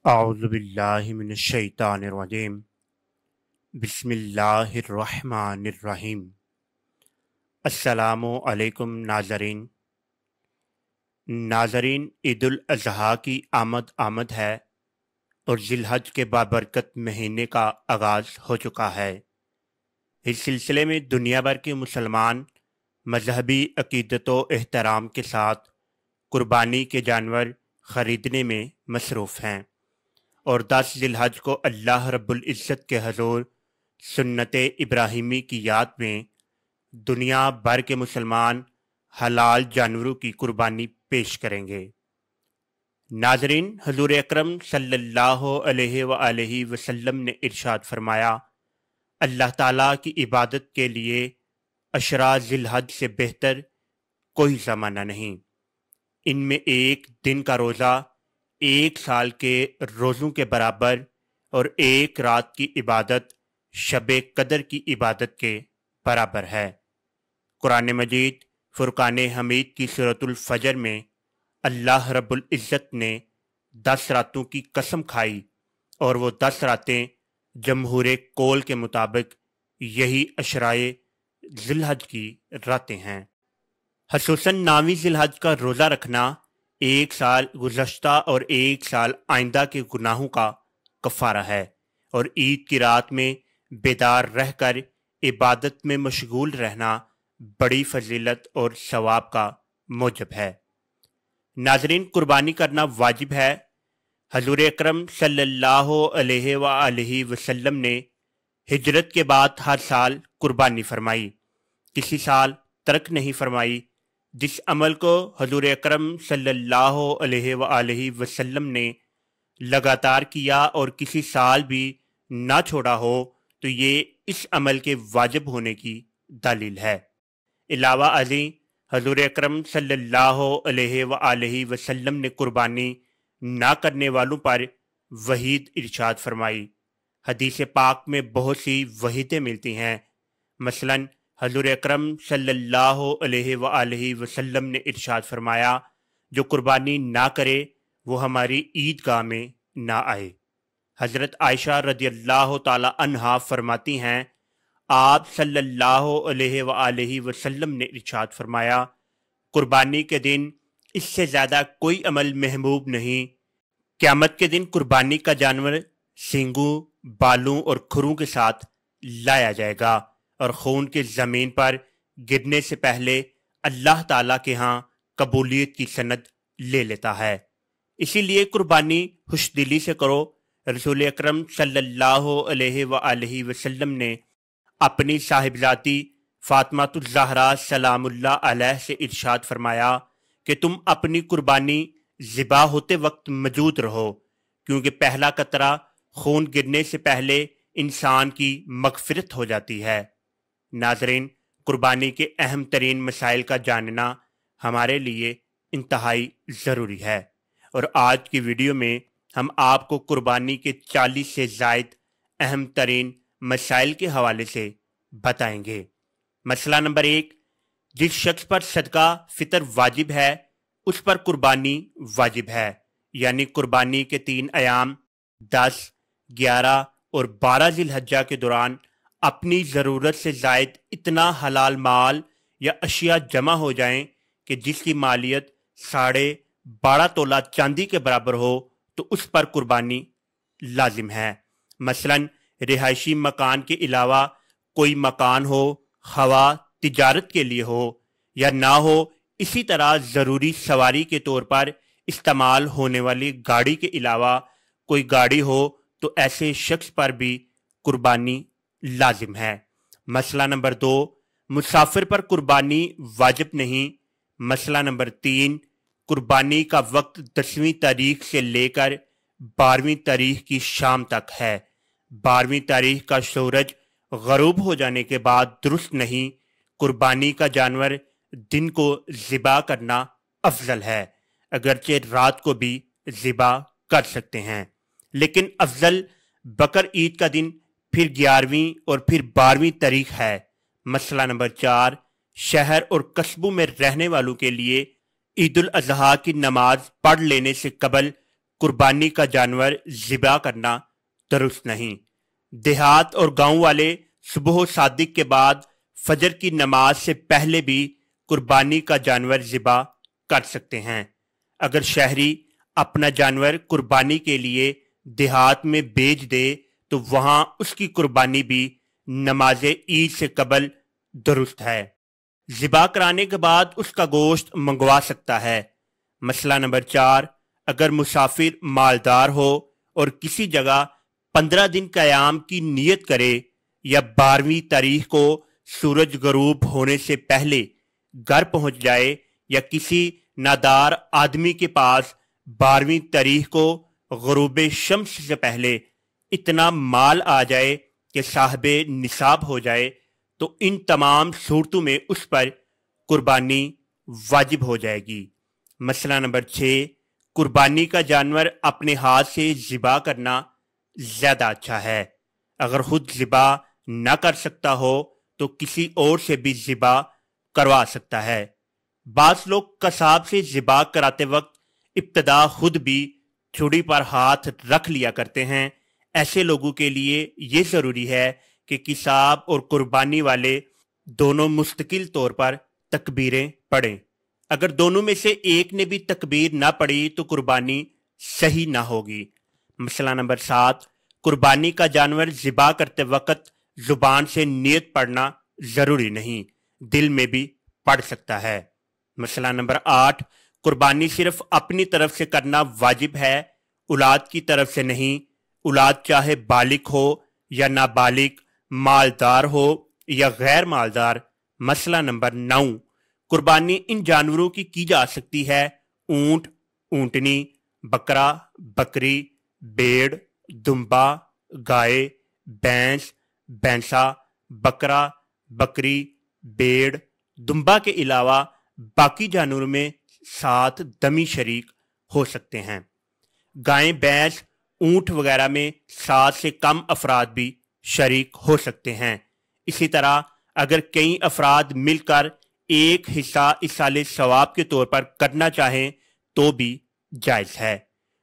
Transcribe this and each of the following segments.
اعوذ باللہ من الشیطان الرجیم بسم اللہ الرحمن الرحیم۔ السلام علیکم ناظرین، عید الاضحیٰ کی آمد ہے اور ذی الحج کے بابرکت مہینے کا آغاز ہو چکا ہے۔ اس سلسلے میں دنیا بھر کے مسلمان مذہبی عقیدت و احترام کے ساتھ قربانی کے جانور خریدنے میں مصروف ہیں، اور 10 ذی الحج کو اللہ رب العزت کے حضور سنت ابراہیمی کی یاد میں دنیا بھر کے مسلمان حلال جانوروں کی قربانی پیش کریں گے۔ ناظرین، حضور اکرم صلی اللہ علیہ وآلہ وسلم نے ارشاد فرمایا، اللہ تعالیٰ کی عبادت کے لیے عشرہ ذی الحج سے بہتر کوئی زمانہ نہیں۔ ان میں ایک دن کا روزہ 1 سال کے روزوں کے برابر اور 1 رات کی عبادت شب قدر کی عبادت کے برابر ہے۔ قرآن مجید فرقان حمید کی سورۃ الفجر میں اللہ رب العزت نے 10 راتوں کی قسم کھائی، اور وہ 10 راتیں جمہور قول کے مطابق یہی عشرائے ذی الحج کی راتیں ہیں۔ خصوصاً 9ویں ذی الحج کا روزہ رکھنا 1 سال گزشتہ اور 1 سال آئندہ کے گناہوں کا کفارہ ہے، اور عید کی رات میں بیدار رہ کر عبادت میں مشغول رہنا بڑی فضیلت اور ثواب کا موجب ہے۔ ناظرین، قربانی کرنا واجب ہے۔ حضور اکرم صلی اللہ علیہ وآلہ وسلم نے ہجرت کے بعد ہر سال قربانی فرمائی، کسی سال ترک نہیں فرمائی۔ جس عمل کو حضور اکرم صلی اللہ علیہ وآلہ وسلم نے لگاتار کیا اور کسی سال بھی نہ چھوڑا ہو تو یہ اس عمل کے واجب ہونے کی دلیل ہے۔ علاوہ ازیں حضور اکرم صلی اللہ علیہ وآلہ وسلم نے قربانی نہ کرنے والوں پر وعید ارشاد فرمائی۔ حدیث پاک میں بہت سی وعیدیں ملتی ہیں۔ مثلاً حضور اکرم صلی اللہ علیہ وآلہ وسلم نے ارشاد فرمایا، جو قربانی نہ کرے وہ ہماری عیدگاہ میں نہ آئے۔ حضرت عائشہ رضی اللہ تعالی عنہا فرماتی ہیں، آپ صلی اللہ علیہ وآلہ وسلم نے ارشاد فرمایا، قربانی کے دن اس سے زیادہ کوئی عمل محبوب نہیں۔ قیامت کے دن قربانی کا جانور سینگوں، بالوں اور کھروں کے ساتھ لایا جائے گا، اور خون کے زمین پر گرنے سے پہلے اللہ تعالیٰ کے ہاں قبولیت کی سند لے لیتا ہے۔ اسی لیے قربانی خوش دلی سے کرو۔ رسول اکرم صلی اللہ علیہ وآلہ وسلم نے اپنی صاحبزادی فاطمہ الزہرا سلام اللہ علیہ سے ارشاد فرمایا کہ تم اپنی قربانی ذبح ہوتے وقت موجود رہو، کیونکہ پہلا قطرہ خون گرنے سے پہلے انسان کی مغفرت ہو جاتی ہے۔ ناظرین، قربانی کے اہم ترین مسائل کا جاننا ہمارے لیے انتہائی ضروری ہے، اور آج کی ویڈیو میں ہم آپ کو قربانی کے 40 سے زائد اہم ترین مسائل کے حوالے سے بتائیں گے۔ مسئلہ نمبر 1، جس شخص پر صدقہ فطر واجب ہے اس پر قربانی واجب ہے، یعنی قربانی کے 3 ایام 10، 11 اور 12 ذی الحجہ کے دوران اپنی ضرورت سے زائد اتنا حلال مال یا اشیاء جمع ہو جائیں کہ جس کی مالیت 12.5 تولہ چاندی کے برابر ہو تو اس پر قربانی لازم ہے۔ مثلاً رہائشی مکان کے علاوہ کوئی مکان ہو، خواہ تجارت کے لیے ہو یا نہ ہو، اسی طرح ضروری سواری کے طور پر استعمال ہونے والی گاڑی کے علاوہ کوئی گاڑی ہو تو ایسے شخص پر بھی قربانی لازم ہے۔ مسئلہ نمبر 2، مسافر پر قربانی واجب نہیں۔ مسئلہ نمبر 3، قربانی کا وقت 10ویں تاریخ سے لے کر 12ویں تاریخ کی شام تک ہے۔ 12ویں تاریخ کا سورج غروب ہو جانے کے بعد درست نہیں۔ قربانی کا جانور دن کو ذبح کرنا افضل ہے، اگرچہ رات کو بھی ذبح کر سکتے ہیں، لیکن افضل بقر عید کا دن، پھر 11ویں اور پھر 12ویں تاریخ ہے۔ مسئلہ نمبر 4، شہر اور قصبوں میں رہنے والوں کے لیے عید الاضحیٰ کی نماز پڑھ لینے سے قبل قربانی کا جانور ذبح کرنا درست نہیں۔ دیہات اور گاؤں والے صبح و صادق کے بعد فجر کی نماز سے پہلے بھی قربانی کا جانور ذبح کر سکتے ہیں۔ اگر شہری اپنا جانور قربانی کے لیے دیہات میں بیچ دے تو وہاں اس کی قربانی بھی نماز عید سے قبل درست ہے۔ ذبح کرانے کے بعد اس کا گوشت منگوا سکتا ہے۔ مسئلہ نمبر 4، اگر مسافر مالدار ہو اور کسی جگہ 15 دن قیام کی نیت کرے یا 12ویں تاریخ کو سورج غروب ہونے سے پہلے گھر پہنچ جائے یا کسی نادار آدمی کے پاس 12ویں تاریخ کو غروب شمس سے پہلے اتنا مال آ جائے کہ صاحب نصاب ہو جائے تو ان تمام صورتوں میں اس پر قربانی واجب ہو جائے گی۔ مسئلہ نمبر 6، قربانی کا جانور اپنے ہاتھ سے ذبح کرنا زیادہ اچھا ہے۔ اگر خود ذبح نہ کر سکتا ہو تو کسی اور سے بھی ذبح کروا سکتا ہے۔ بعض لوگ قصاب سے ذبح کراتے وقت ابتدا خود بھی چھری پر ہاتھ رکھ لیا کرتے ہیں۔ ایسے لوگوں کے لیے یہ ضروری ہے کہ قصاب اور قربانی والے دونوں مستقل طور پر تکبیریں پڑھیں۔ اگر دونوں میں سے ایک نے بھی تکبیر نہ پڑھی تو قربانی صحیح نہ ہوگی۔ مسئلہ نمبر 7، قربانی کا جانور ذبح کرتے وقت زبان سے نیت پڑھنا ضروری نہیں، دل میں بھی پڑھ سکتا ہے۔ مسئلہ نمبر 8، قربانی صرف اپنی طرف سے کرنا واجب ہے، اولاد کی طرف سے نہیں۔ اولاد چاہے بالغ ہو یا نابالغ، مالدار ہو یا غیر مالدار۔ مسئلہ نمبر 9، قربانی ان جانوروں کی جا سکتی ہے: اونٹ، اونٹنی، بکرا، بکری، بھیڑ، دمبا، گائے، بھینس، بھینسا، بکرا، بکری، بھیڑ، دمبا کے علاوہ باقی جانوروں میں 7 دمی شریک ہو سکتے ہیں۔ گائیں، بھینس، اونٹ وغیرہ میں 7 سے کم افراد بھی شریک ہو سکتے ہیں۔ اسی طرح اگر کئی افراد مل کر ایک حصہ ایصال ثواب کے طور پر کرنا چاہیں تو بھی جائز ہے۔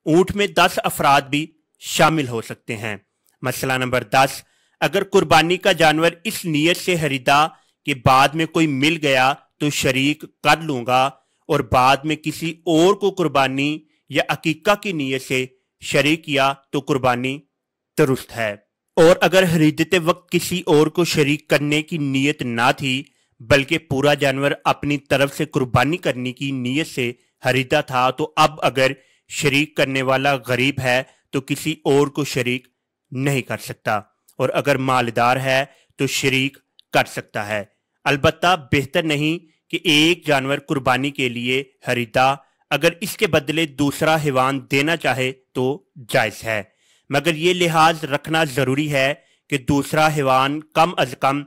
اونٹ میں 10 افراد بھی شامل ہو سکتے ہیں۔ مسئلہ نمبر 10، اگر قربانی کا جانور اس نیت سے خریدا کہ بعد میں کوئی مل گیا تو شریک کر لوں گا، اور بعد میں کسی اور کو قربانی یا عقیقہ کی نیت سے شریک کیا تو قربانی درست ہے۔ اور اگر خریدتے وقت کسی اور کو شریک کرنے کی نیت نہ تھی بلکہ پورا جانور اپنی طرف سے قربانی کرنے کی نیت سے خریدا تھا تو اب اگر شریک کرنے والا غریب ہے تو کسی اور کو شریک نہیں کر سکتا، اور اگر مالدار ہے تو شریک کر سکتا ہے۔ البتہ بہتر نہیں کہ ایک جانور قربانی کے لیے خریدا، اگر اس کے بدلے دوسرا حیوان دینا چاہے تو جائز ہے، مگر یہ لحاظ رکھنا ضروری ہے کہ دوسرا حیوان کم از کم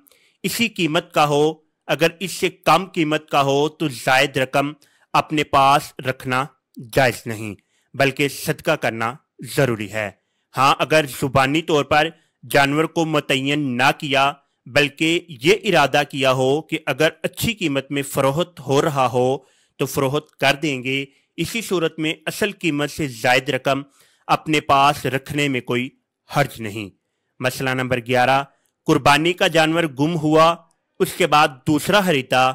اسی قیمت کا ہو۔ اگر اس سے کم قیمت کا ہو تو زائد رقم اپنے پاس رکھنا جائز نہیں بلکہ صدقہ کرنا ضروری ہے۔ ہاں، اگر زبانی طور پر جانور کو متعین نہ کیا بلکہ یہ ارادہ کیا ہو کہ اگر اچھی قیمت میں فروخت ہو رہا ہو تو فروخت کر دیں گے، اسی صورت میں اصل قیمت سے زائد رقم اپنے پاس رکھنے میں کوئی حرج نہیں۔ مسئلہ نمبر 11، قربانی کا جانور گم ہوا، اس کے بعد دوسرا خریدا۔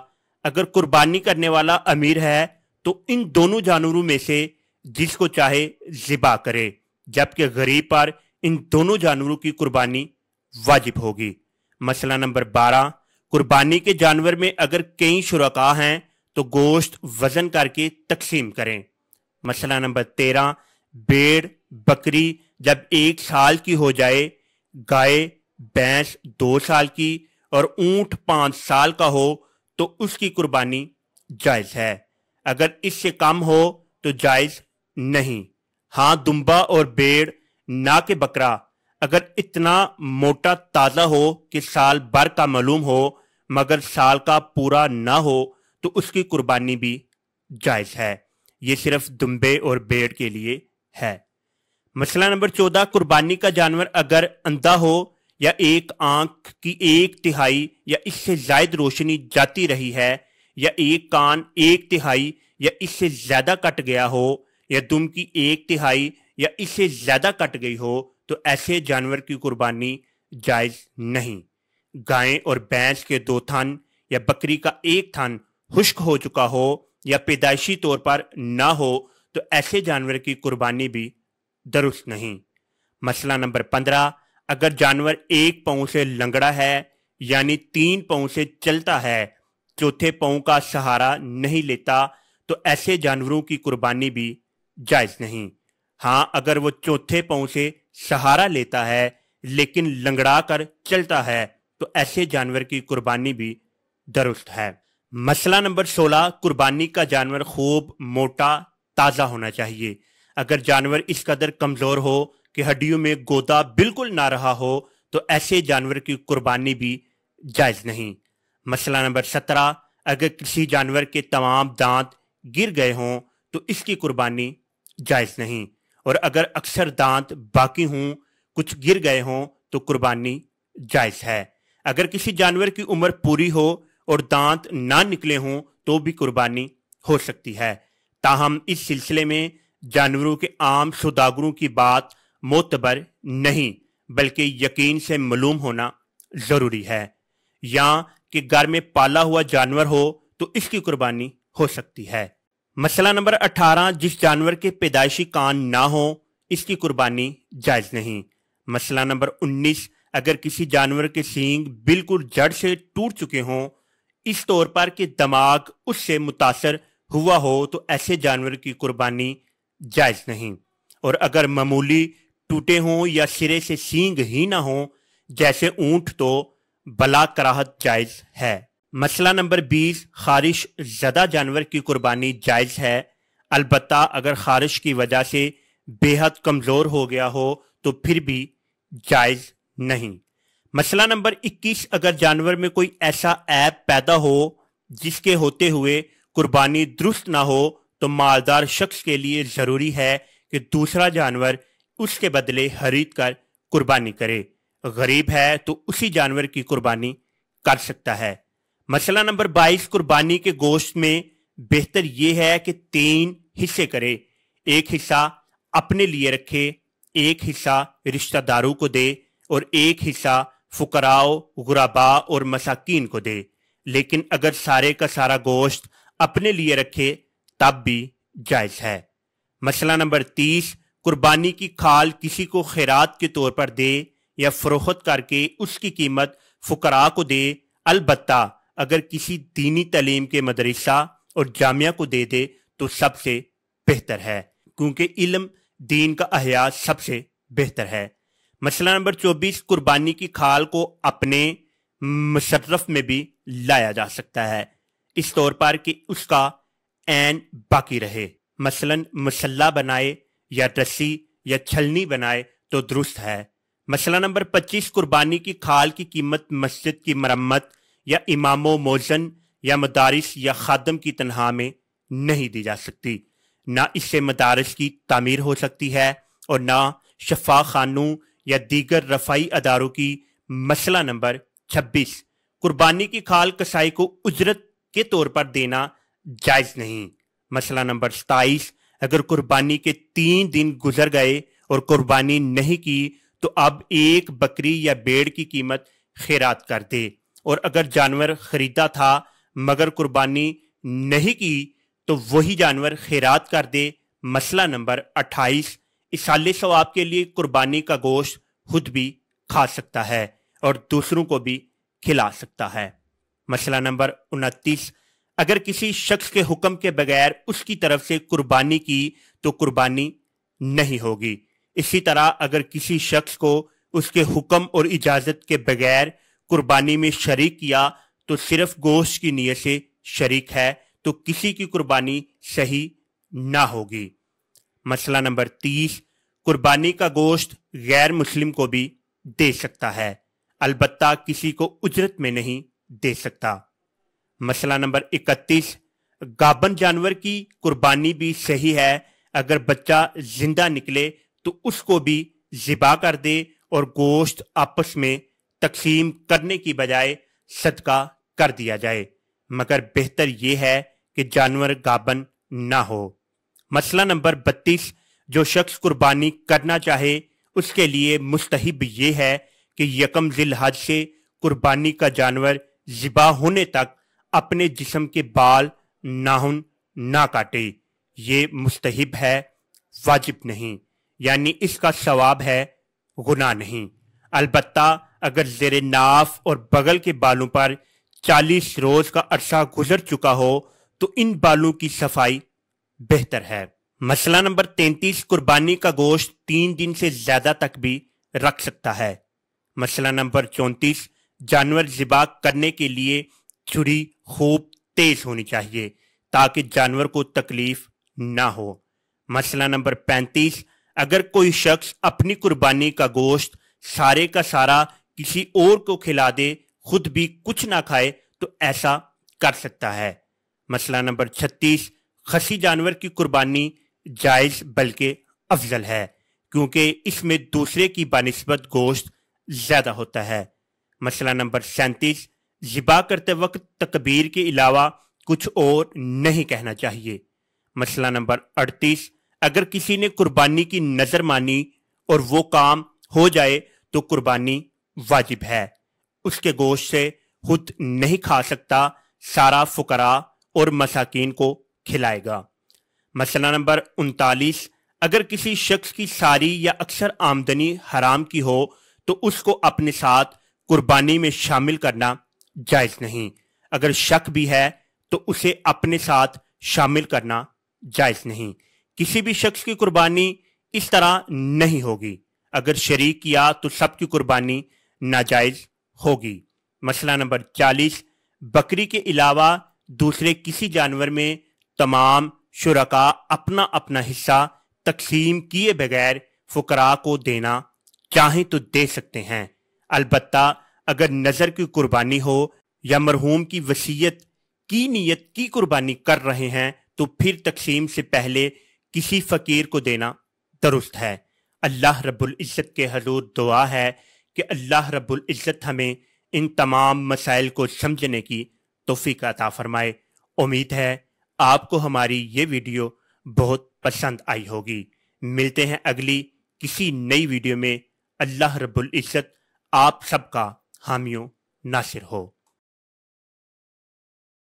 اگر قربانی کرنے والا امیر ہے تو ان دونوں جانوروں میں سے جس کو چاہے ذبح کرے، جبکہ غریب پر ان دونوں جانوروں کی قربانی واجب ہوگی۔ مسئلہ نمبر 12، قربانی کے جانور میں اگر کئی شرکاء ہیں تو گوشت وزن کر کے تقسیم کریں۔ مسئلہ نمبر 13، بھیڑ، بکری جب 1 سال کی ہو جائے، گائے، بھینس 2 سال کی اور اونٹ 5 سال کا ہو تو اس کی قربانی جائز ہے، اگر اس سے کم ہو تو جائز نہیں۔ ہاں، دمبا اور بھیڑ نہ کہ بکرا اگر اتنا موٹا تازہ ہو کہ سال بھر کا معلوم ہو مگر سال کا پورا نہ ہو تو اس کی قربانی بھی جائز ہے۔ یہ صرف دمبے اور بھیڑ کے لیے ہے۔ مسئلہ نمبر 14، قربانی کا جانور اگر اندھا ہو یا ایک آنکھ کی 1/3 یا اس سے زائد روشنی جاتی رہی ہے، یا ایک کان 1/3 یا اس سے زیادہ کٹ گیا ہو، یا دم کی 1/3 یا اس سے زیادہ کٹ گئی ہو تو ایسے جانور کی قربانی جائز نہیں۔ گائیں اور بھینس کے 2 تھن یا بکری کا 1 تھن خشک ہو چکا ہو یا پیدائشی طور پر نہ ہو تو ایسے جانور کی قربانی بھی درست نہیں۔ مسئلہ نمبر 15، اگر جانور 1 پاؤں سے لنگڑا ہے یعنی 3 پاؤں سے چلتا ہے، چوتھے پاؤں کا سہارا نہیں لیتا تو ایسے جانوروں کی قربانی بھی جائز نہیں۔ ہاں، اگر وہ چوتھے پاؤں سے سہارا لیتا ہے لیکن لنگڑا کر چلتا ہے تو ایسے جانور کی قربانی بھی درست ہے۔ مسئلہ نمبر 16، قربانی کا جانور خوب موٹا تازہ ہونا چاہیے۔ اگر جانور اس قدر کمزور ہو کہ ہڈیوں میں گودا بالکل نہ رہا ہو تو ایسے جانور کی قربانی بھی جائز نہیں۔ مسئلہ نمبر 17، اگر کسی جانور کے تمام دانت گر گئے ہوں تو اس کی قربانی جائز نہیں، اور اگر اکثر دانت باقی ہوں، کچھ گر گئے ہوں تو قربانی جائز ہے۔ اگر کسی جانور کی عمر پوری ہو اور دانت نہ نکلے ہوں تو بھی قربانی ہو سکتی ہے۔ تاہم اس سلسلے میں جانوروں کے عام سوداگروں کی بات معتبر نہیں، بلکہ یقین سے معلوم ہونا ضروری ہے۔ یا کہ گھر میں پالا ہوا جانور ہو تو اس کی قربانی ہو سکتی ہے۔ مسئلہ نمبر 18، جس جانور کے پیدائشی کان نہ ہوں اس کی قربانی جائز نہیں۔ مسئلہ نمبر 19، اگر کسی جانور کے سینگ بالکل جڑ سے ٹوٹ چکے ہوں اس طور پر کہ دماغ اس سے متاثر ہوا ہو تو ایسے جانور کی قربانی جائز نہیں، اور اگر معمولی ٹوٹے ہوں یا سرے سے سینگ ہی نہ ہوں جیسے اونٹ تو بلا کراہت جائز ہے۔ مسئلہ نمبر 20، خارش زدہ جانور کی قربانی جائز ہے، البتہ اگر خارش کی وجہ سے بے حد کمزور ہو گیا ہو تو پھر بھی جائز نہیں۔ مسئلہ نمبر 21، اگر جانور میں کوئی ایسا عیب پیدا ہو جس کے ہوتے ہوئے قربانی درست نہ ہو تو مالدار شخص کے لیے ضروری ہے کہ دوسرا جانور اس کے بدلے خرید کر قربانی کرے۔ غریب ہے تو اسی جانور کی قربانی کر سکتا ہے۔ مسئلہ نمبر 22، قربانی کے گوشت میں بہتر یہ ہے کہ 3 حصے کرے، 1 حصہ اپنے لیے رکھے، 1 حصہ رشتہ داروں کو دے اور 1 حصہ فقراء، غرباء اور مساکین کو دے۔ لیکن اگر سارے کا سارا گوشت اپنے لیے رکھے تب بھی جائز ہے۔ مسئلہ نمبر 30، قربانی کی کھال کسی کو خیرات کے طور پر دے یا فروخت کر کے اس کی قیمت فقراء کو دے، البتہ اگر کسی دینی تعلیم کے مدرسہ اور جامعہ کو دے دے تو سب سے بہتر ہے، کیونکہ علم دین کا احیاء سب سے بہتر ہے۔ مسئلہ نمبر 24، قربانی کی کھال کو اپنے مصرف میں بھی لایا جا سکتا ہے، اس طور پر کہ اس کا عین باقی رہے، مثلا مسلح بنائے یا رسی یا چھلنی بنائے تو درست ہے۔ مسئلہ نمبر 25، قربانی کی کھال کی قیمت مسجد کی مرمت یا امام و مؤذن یا مدارس یا خادم کی تنخواہ میں نہیں دی جا سکتی، نہ اس سے مدارس کی تعمیر ہو سکتی ہے اور نہ شفا خانوں یا دیگر رفائی اداروں کی۔ مسئلہ نمبر 26، قربانی کی کھال کسائی کو اجرت کے طور پر دینا جائز نہیں۔ مسئلہ نمبر 27، اگر قربانی کے 3 دن گزر گئے اور قربانی نہیں کی تو اب 1 بکری یا بھیڑ کی قیمت خیرات کر دے، اور اگر جانور خریدا تھا مگر قربانی نہیں کی تو وہی جانور خیرات کر دے۔ مسئلہ نمبر 28، اصال ثواب کے لیے قربانی کا گوشت خود بھی کھا سکتا ہے اور دوسروں کو بھی کھلا سکتا ہے۔ مسئلہ نمبر 29، اگر کسی شخص کے حکم کے بغیر اس کی طرف سے قربانی کی تو قربانی نہیں ہوگی۔ اسی طرح اگر کسی شخص کو اس کے حکم اور اجازت کے بغیر قربانی میں شریک کیا تو صرف گوشت کی نیت سے شریک ہے تو کسی کی قربانی صحیح نہ ہوگی۔ مسئلہ نمبر 30، قربانی کا گوشت غیر مسلم کو بھی دے سکتا ہے، البتہ کسی کو اجرت میں نہیں دے سکتا۔ مسئلہ نمبر 31، گابن جانور کی قربانی بھی صحیح ہے، اگر بچہ زندہ نکلے تو اس کو بھی ذبح کر دے اور گوشت آپس میں تقسیم کرنے کی بجائے صدقہ کر دیا جائے، مگر بہتر یہ ہے کہ جانور گابن نہ ہو۔ مسئلہ نمبر 32، جو شخص قربانی کرنا چاہے اس کے لیے مستحب یہ ہے کہ یکم ذی الحج سے قربانی کا جانور ذبح ہونے تک اپنے جسم کے بال ناخن نہ کاٹے۔ یہ مستحب ہے، واجب نہیں، یعنی اس کا ثواب ہے، گناہ نہیں۔ البتہ اگر زیر ناف اور بغل کے بالوں پر 40 روز کا عرصہ گزر چکا ہو تو ان بالوں کی صفائی بہتر ہے۔ مسئلہ نمبر 33، قربانی کا گوشت 3 دن سے زیادہ تک بھی رکھ سکتا ہے۔ مسئلہ نمبر 34، جانور ذبح کرنے کے لیے چھری خوب تیز ہونی چاہیے تاکہ جانور کو تکلیف نہ ہو۔ مسئلہ نمبر 35، اگر کوئی شخص اپنی قربانی کا گوشت سارے کا سارا کسی اور کو کھلا دے، خود بھی کچھ نہ کھائے تو ایسا کر سکتا ہے۔ مسئلہ نمبر 36، خصی جانور کی قربانی جائز بلکہ افضل ہے کیونکہ اس میں دوسرے کی بنسبت گوشت زیادہ ہوتا ہے۔ مسئلہ نمبر 37، ذبح کرتے وقت تکبیر کے علاوہ کچھ اور نہیں کہنا چاہیے۔ مسئلہ نمبر 38، اگر کسی نے قربانی کی نظر مانی اور وہ کام ہو جائے تو قربانی واجب ہے، اس کے گوشت سے خود نہیں کھا سکتا، سارا فقراء اور مساکین کو کھلائے گا۔ مسئلہ نمبر 39، اگر کسی شخص کی ساری یا اکثر آمدنی حرام کی ہو تو اس کو اپنے ساتھ قربانی میں شامل کرنا جائز نہیں۔ اگر شک بھی ہے تو اسے اپنے ساتھ شامل کرنا جائز نہیں۔ کسی بھی شخص کی قربانی اس طرح نہیں ہوگی، اگر شریک کیا تو سب کی قربانی ناجائز ہوگی۔ مسئلہ نمبر 40، بکری کے علاوہ دوسرے کسی جانور میں تمام شرکاء اپنا اپنا حصہ تقسیم کیے بغیر فقراء کو دینا چاہیں تو دے سکتے ہیں، البتہ اگر نظر کی قربانی ہو یا مرحوم کی وصیت کی نیت کی قربانی کر رہے ہیں تو پھر تقسیم سے پہلے کسی فقیر کو دینا درست ہے۔ اللہ رب العزت کے حضور دعا ہے کہ اللہ رب العزت ہمیں ان تمام مسائل کو سمجھنے کی توفیق عطا فرمائے۔ امید ہے آپ کو ہماری یہ ویڈیو بہت پسند آئی ہوگی۔ ملتے ہیں اگلی کسی نئی ویڈیو میں۔ اللہ رب العزت آپ سب کا حامی و ناصر ہو۔